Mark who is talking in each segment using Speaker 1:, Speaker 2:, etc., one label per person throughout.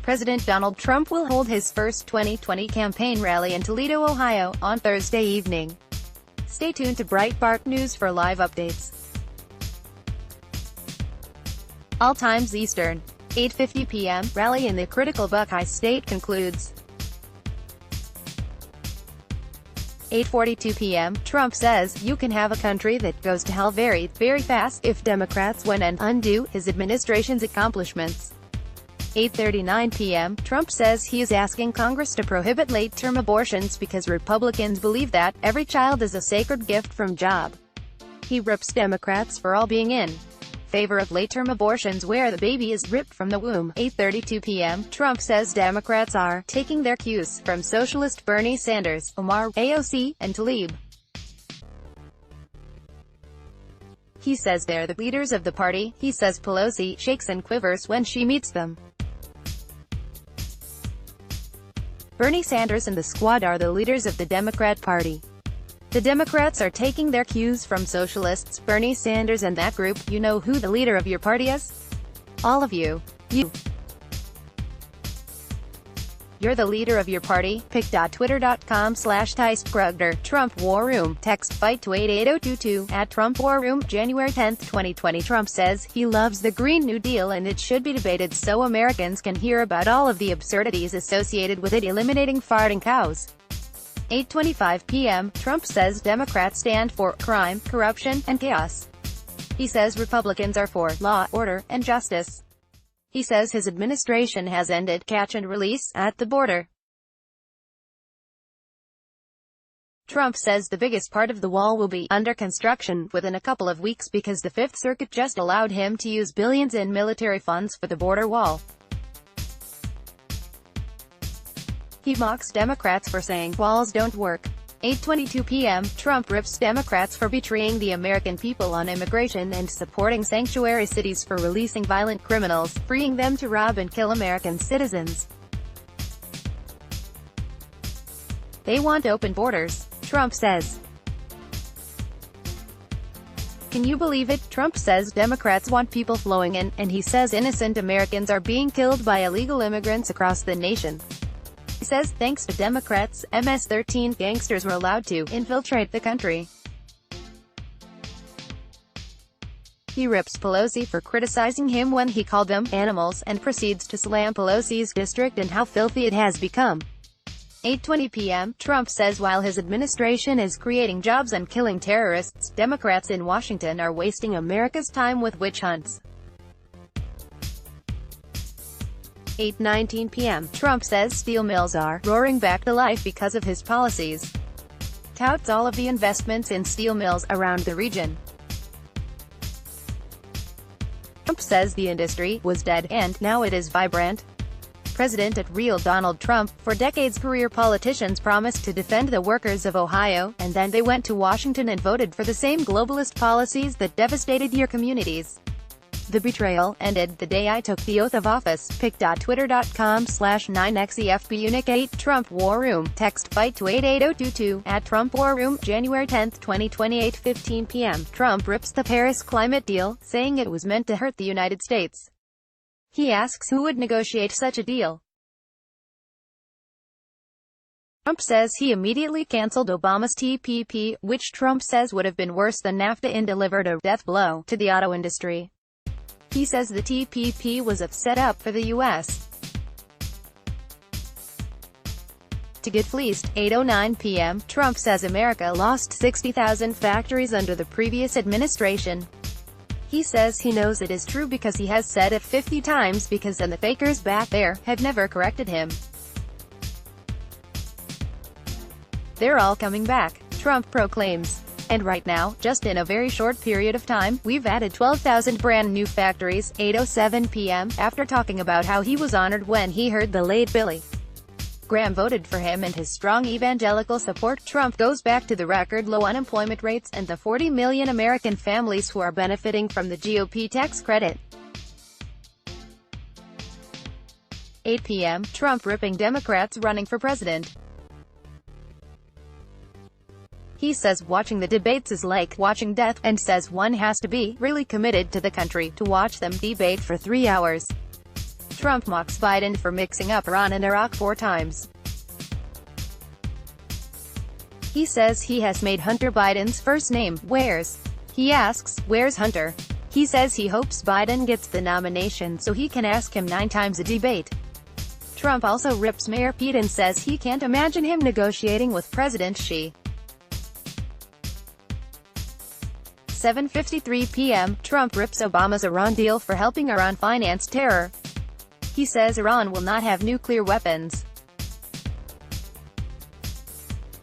Speaker 1: President Donald Trump will hold his first 2020 campaign rally in Toledo, Ohio, on Thursday evening. Stay tuned to Breitbart News for live updates. All times Eastern. 8:50 p.m. Rally in the critical Buckeye State concludes. 8:42 p.m. Trump says, "You can have a country that goes to hell very, very fast if Democrats win and undo his administration's accomplishments." 8:39 p.m. Trump says he is asking Congress to prohibit late-term abortions because Republicans believe that every child is a sacred gift from job. He rips Democrats for all being in favor of late-term abortions where the baby is ripped from the womb. 8:32 p.m. Trump says Democrats are taking their cues from socialist Bernie Sanders, Omar, AOC, and Tlaib. He says they're the leaders of the party. He says Pelosi shakes and quivers when she meets them. Bernie Sanders and the squad are the leaders of the Democrat Party. The Democrats are taking their cues from socialists, Bernie Sanders and that group. You know who the leader of your party is? All of you. You're the leader of your party. pic.twitter.com/TyceGrugner. Trump War Room. Text fight to 88022 at Trump War Room. January 10, 2020. Trump says he loves the Green New Deal and it should be debated so Americans can hear about all of the absurdities associated with it, eliminating farting cows. 8:25 p.m. Trump says Democrats stand for crime, corruption, and chaos. He says Republicans are for law, order, and justice. He says his administration has ended catch and release at the border. Trump says the biggest part of the wall will be under construction within a couple of weeks because the Fifth Circuit just allowed him to use billions in military funds for the border wall. He mocks Democrats for saying walls don't work. 8:22 p.m. Trump rips Democrats for betraying the American people on immigration and supporting sanctuary cities for releasing violent criminals, freeing them to rob and kill American citizens. They want open borders, Trump says. Can you believe it? Trump says Democrats want people flowing in, and he says innocent Americans are being killed by illegal immigrants across the nation. He says, thanks to Democrats, MS-13 gangsters were allowed to infiltrate the country. He rips Pelosi for criticizing him when he called them animals, and proceeds to slam Pelosi's district and how filthy it has become. 8:20 p.m. Trump says while his administration is creating jobs and killing terrorists, Democrats in Washington are wasting America's time with witch hunts. 8:19 p.m. Trump says steel mills are roaring back to life because of his policies. Touts all of the investments in steel mills around the region. Trump says the industry was dead, and now it is vibrant. President at Real Donald Trump. For decades career politicians promised to defend the workers of Ohio, and then they went to Washington and voted for the same globalist policies that devastated your communities. The betrayal ended the day I took the oath of office. pic.twitter.com/9xefbunic8 Trump War Room. Text fight to 88022 at Trump War Room. January 10, 2020. 8:15 p.m. Trump rips the Paris climate deal, saying it was meant to hurt the United States. He asks who would negotiate such a deal. Trump says he immediately canceled Obama's TPP, which Trump says would have been worse than NAFTA and delivered a death blow to the auto industry. He says the TPP was a set-up for the U.S. to get fleeced. 8:09 p.m. Trump says America lost 60,000 factories under the previous administration. He says he knows it is true because he has said it 50 times because the fakers back there have never corrected him. They're all coming back, Trump proclaims. And right now, just in a very short period of time, we've added 12,000 brand new factories. 8:07 p.m. After talking about how he was honored when he heard the late Billy Graham voted for him and his strong evangelical support, Trump goes back to the record low unemployment rates and the 40 million American families who are benefiting from the GOP tax credit. 8 p.m. Trump ripping Democrats running for president. He says watching the debates is like watching death, and says one has to be really committed to the country to watch them debate for 3 hours. Trump mocks Biden for mixing up Iran and Iraq 4 times. He says he has made Hunter Biden's first name. Where's? He asks, where's Hunter? He says he hopes Biden gets the nomination so he can ask him 9 times a debate. Trump also rips Mayor Pete and says he can't imagine him negotiating with President Xi. 7:53 p.m., Trump rips Obama's Iran deal for helping Iran finance terror. He says Iran will not have nuclear weapons.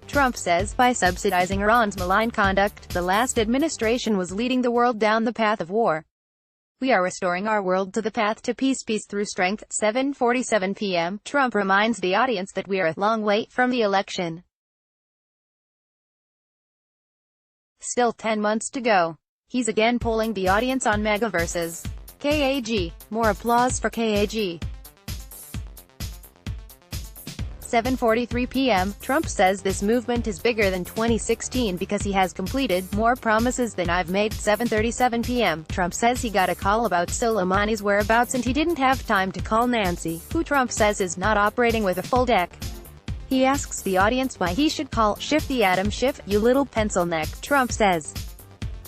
Speaker 1: Trump says, by subsidizing Iran's malign conduct, the last administration was leading the world down the path of war. We are restoring our world to the path to peace through strength. 7:47 p.m., Trump reminds the audience that we are a long way from the election. Still 10 months to go. He's again polling the audience on MAGA versus KAG. More applause for KAG. 7:43 p.m., Trump says this movement is bigger than 2016 because he has completed more promises than I've made. 7:37 p.m., Trump says he got a call about Soleimani's whereabouts and he didn't have time to call Nancy, who Trump says is not operating with a full deck. He asks the audience why he should call Schiff the Atom Schiff, you little pencil neck, Trump says.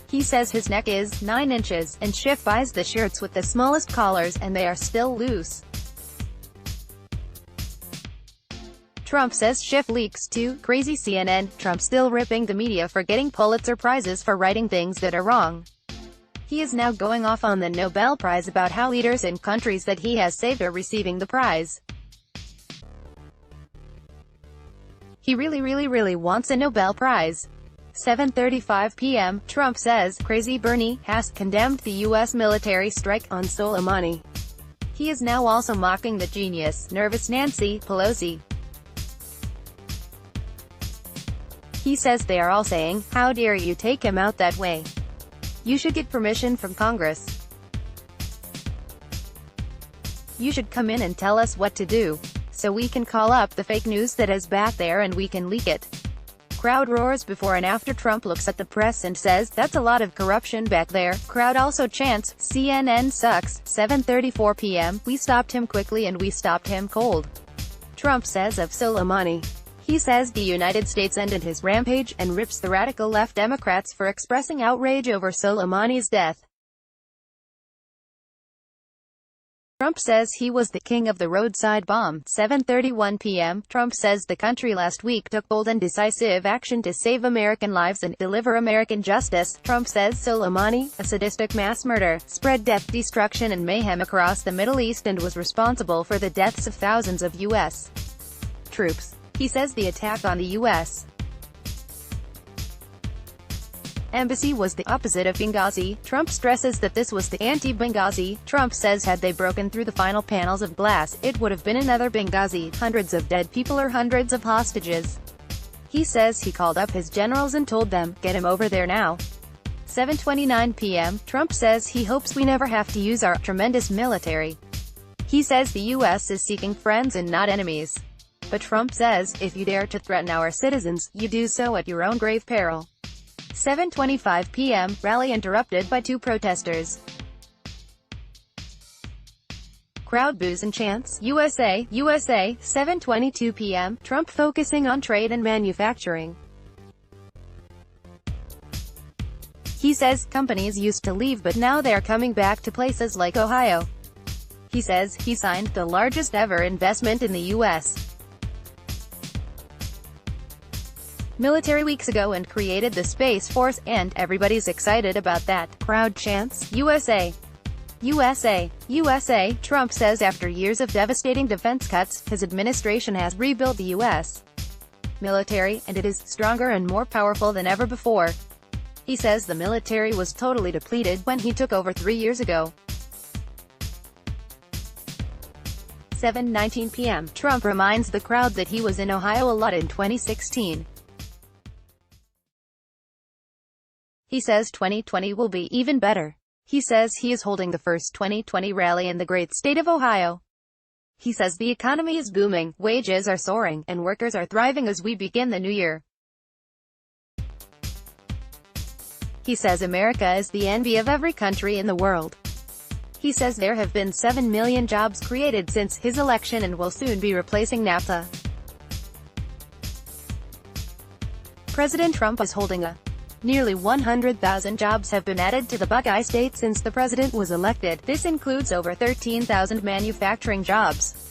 Speaker 1: He says his neck is 9 inches, and Schiff buys the shirts with the smallest collars and they are still loose. Trump says Schiff leaks to crazy CNN. Trump still ripping the media for getting Pulitzer Prizes for writing things that are wrong. He is now going off on the Nobel Prize about how leaders in countries that he has saved are receiving the prize. He really wants a Nobel Prize. 7:35 p.m., Trump says, Crazy Bernie has condemned the U.S. military strike on Soleimani. He is now also mocking the genius, nervous Nancy Pelosi. He says they are all saying, how dare you take him out that way? You should get permission from Congress. You should come in and tell us what to do, so we can call up the fake news that is back there and we can leak it. Crowd roars before and after Trump looks at the press and says, that's a lot of corruption back there. Crowd also chants, CNN sucks. 7:34 p.m., we stopped him quickly and we stopped him cold. Trump says of Soleimani. He says the United States ended his rampage, and rips the radical left Democrats for expressing outrage over Soleimani's death. Trump says he was the king of the roadside bomb. 7:31 p.m., Trump says the country last week took bold and decisive action to save American lives and deliver American justice. Trump says Soleimani, a sadistic mass murderer, spread death, destruction and mayhem across the Middle East and was responsible for the deaths of thousands of U.S. troops. He says the attack on the U.S. embassy was the opposite of Benghazi. Trump stresses that this was the anti-Benghazi. Trump says had they broken through the final panels of glass, it would have been another Benghazi, hundreds of dead people or hundreds of hostages. He says he called up his generals and told them, get him over there now. 7:29 p.m., Trump says he hopes we never have to use our tremendous military. He says the U.S. is seeking friends and not enemies. But Trump says, if you dare to threaten our citizens, you do so at your own grave peril. 7:25 p.m., rally interrupted by 2 protesters. Crowd boos and chants, USA, USA. 7:22 p.m., Trump focusing on trade and manufacturing. He says companies used to leave but now they are coming back to places like Ohio. He says he signed the largest ever investment in the U.S. military weeks ago and created the Space Force, and everybody's excited about that. Crowd chants, USA, USA, USA. Trump says after years of devastating defense cuts, his administration has rebuilt the U.S. military, and it is stronger and more powerful than ever before. He says the military was totally depleted when he took over 3 years ago. 7:19 p.m., Trump reminds the crowd that he was in Ohio a lot in 2016. He says 2020 will be even better. He says he is holding the first 2020 rally in the great state of Ohio. He says the economy is booming, wages are soaring, and workers are thriving as we begin the new year. He says America is the envy of every country in the world. He says there have been 7 million jobs created since his election and will soon be replacing NAFTA. President Trump is holding a nearly 100,000 jobs have been added to the Buckeye State since the president was elected. This includes over 13,000 manufacturing jobs.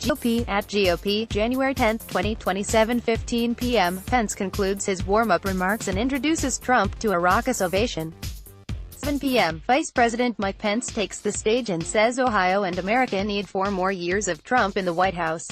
Speaker 1: GOP at GOP, January 10, 2027, 15 p.m. Pence concludes his warm-up remarks and introduces Trump to a raucous ovation. 7 p.m. Vice President Mike Pence takes the stage and says Ohio and America need 4 more years of Trump in the White House.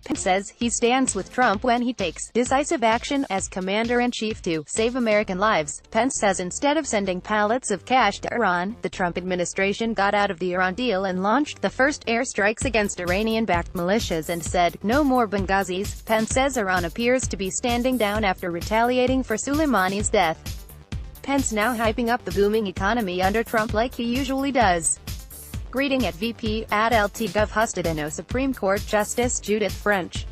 Speaker 1: Pence says he stands with Trump when he takes decisive action as commander-in-chief to save American lives. Pence says instead of sending pallets of cash to Iran, the Trump administration got out of the Iran deal and launched the first airstrikes against Iranian-backed militias and said, "No more Benghazis." Pence says Iran appears to be standing down after retaliating for Soleimani's death. Pence now hyping up the booming economy under Trump like he usually does. Greeting at VP at LT.gov Hustadeno Supreme Court Justice Judith French.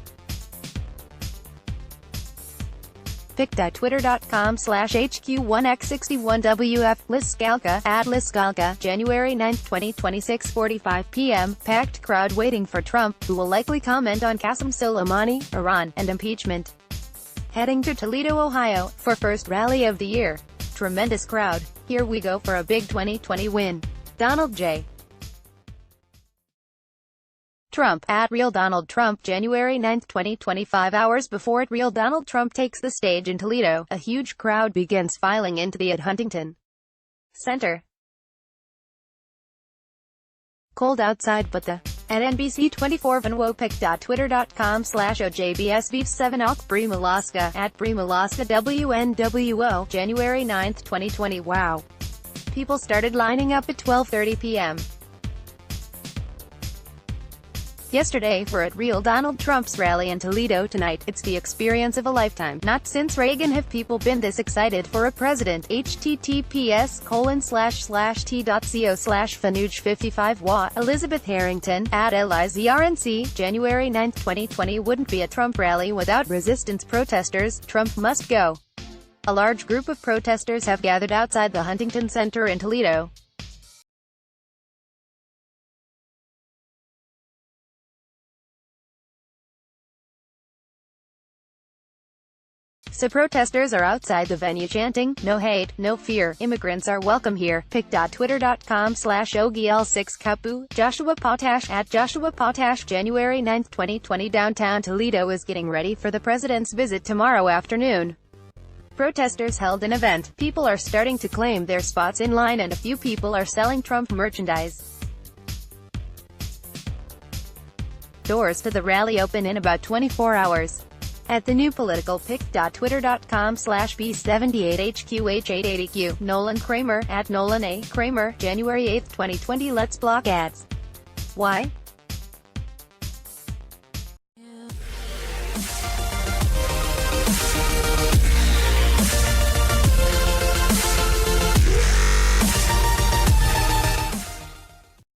Speaker 1: pic.twitter.com/HQ1X61WF Liz Skalka at Liz Skalka, January 9, 2026, 45 p.m. Packed crowd waiting for Trump, who will likely comment on Qasem Soleimani, Iran, and impeachment. Heading to Toledo, Ohio, for first rally of the year. Tremendous crowd. Here we go for a big 2020 win. Donald J. Trump at Real Donald Trump, January 9, 2025. Hours before Real Donald Trump takes the stage in Toledo, a huge crowd begins filing into the at Huntington Center. Cold outside but the at NBC24 Venwo pic.twitter.com/OJBSV7 Brie Malaska at Brie Malaska WNWO, January 9, 2020. Wow. People started lining up at 12:30 p.m. yesterday for at Real Donald Trump's rally in Toledo tonight. It's the experience of a lifetime. Not since Reagan have people been this excited for a president. https://t.co/fanuge55wa. Elizabeth Harrington at LIZRNC, January 9, 2020. Wouldn't be a Trump rally without resistance protesters. Trump must go. A large group of protesters have gathered outside the Huntington Center in Toledo. So protesters are outside the venue chanting, "No hate, no fear, immigrants are welcome here." pic.twitter.com/OGL6Kapu, Joshua Potash at Joshua Potash, January 9, 2020. Downtown Toledo is getting ready for the president's visit tomorrow afternoon. Protesters held an event. People are starting to claim their spots in line and a few people are selling Trump merchandise. Doors to the rally open in about 24 hours. At the new political pic.twitter.com/B78HQH880Q, Nolan Kramer at Nolan A. Kramer, January 8, 2020. Let's block ads. Why?